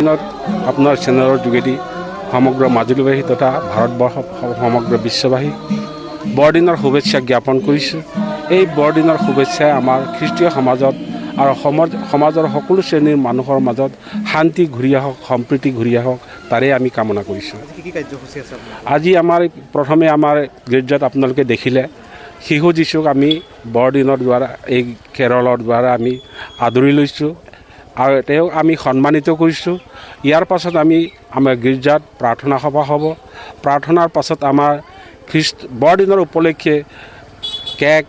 বৰদিনত আপোনাৰ চেনেলৰ যোগেদি সমগ্ৰ মাজুলীবাসী তথা ভাৰতবৰ্ষ সমগ্ৰ বিশ্ববাসী বৰদিনৰ শুভেচ্ছা জ্ঞাপন কৰিছোঁ। এই বৰদিনৰ শুভেচ্ছাই আমাৰ খ্ৰীষ্টীয় সমাজত আৰু সমাজৰ সকলো শ্ৰেণীৰ মানুহৰ মাজত শান্তি ঘূৰি আহক, সম্প্ৰীতি ঘূৰি আহক, তাৰে আমি কামনা কৰিছোঁ। আজি আমাৰ প্ৰথমে আমাৰ গীৰ্জাত আপোনালোকে দেখিলে শিশু যীশুক আমি বৰদিনৰ দ্বাৰা এই কেৰলৰ দ্বাৰা আমি আদৰি লৈছোঁ আৰু তেওঁক আমি সন্মানিত কৰিছোঁ। ইয়াৰ পাছত আমি আমাৰ গীৰ্জাত প্ৰাৰ্থনা সভা হ'ব। প্ৰাৰ্থনাৰ পাছত আমাৰ বৰদিনৰ উপলক্ষে কেক,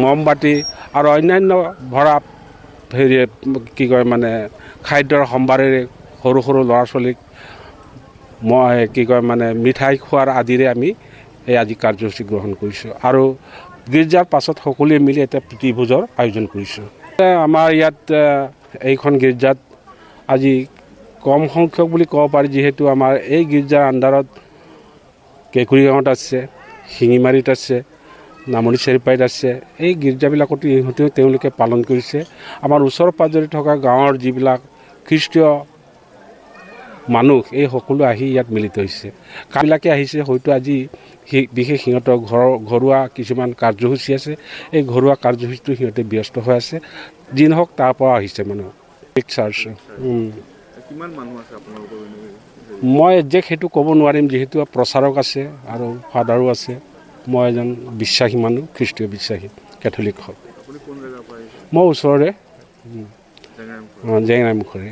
মমবাতি আৰু অন্যান্য ভৰা খাদ্যৰ সম্ভাৰেৰে সৰু সৰু ল'ৰা ছোৱালীক মিঠাই খোৱাৰ আদিৰে আমি এই আজি কাৰ্যসূচী গ্ৰহণ কৰিছোঁ আৰু গীৰ্জাৰ পাছত সকলোৱে মিলি এটা প্ৰীতিভোজৰ আয়োজন কৰিছোঁ। আমাৰ ইয়াত এইখন গীৰ্জাত আজি কম সংখ্যক বুলি ক'ব পাৰি, যিহেতু আমাৰ এই গীৰ্জাৰ আণ্ডাৰত কেঁকুৰিগাঁৱত আছে, শিঙিমাৰীত আছে, নামনি চেৰিপাইত আছে। এই গীৰ্জাবিলাকতো ইহঁতেও তেওঁলোকে পালন কৰিছে। আমাৰ ওচৰ পাঁজৰে থকা গাঁৱৰ যিবিলাক খ্ৰীষ্টীয় মানুহ এই সকলো আহি ইয়াত মিলিত হৈছে। কাবিলাকে আহিছে, হয়তো আজি বিশেষ সিহঁতৰ ঘৰুৱা কিছুমান কাৰ্যসূচী আছে। এই ঘৰুৱা কাৰ্যসূচীটো সিহঁতে ব্যস্ত হৈ আছে। যি নহওক তাৰ পৰা আহিছে মানুহ। মই একজেক্ট সেইটো ক'ব নোৱাৰিম, যিহেতু প্ৰচাৰক আছে আৰু ফাদাৰো আছে। মই এজন বিশ্বাসী মানুহ, খ্ৰীষ্টীয় বিশ্বাসী, কেথলিক হয়। মই ওচৰৰে জেংৰাইমুখৰে।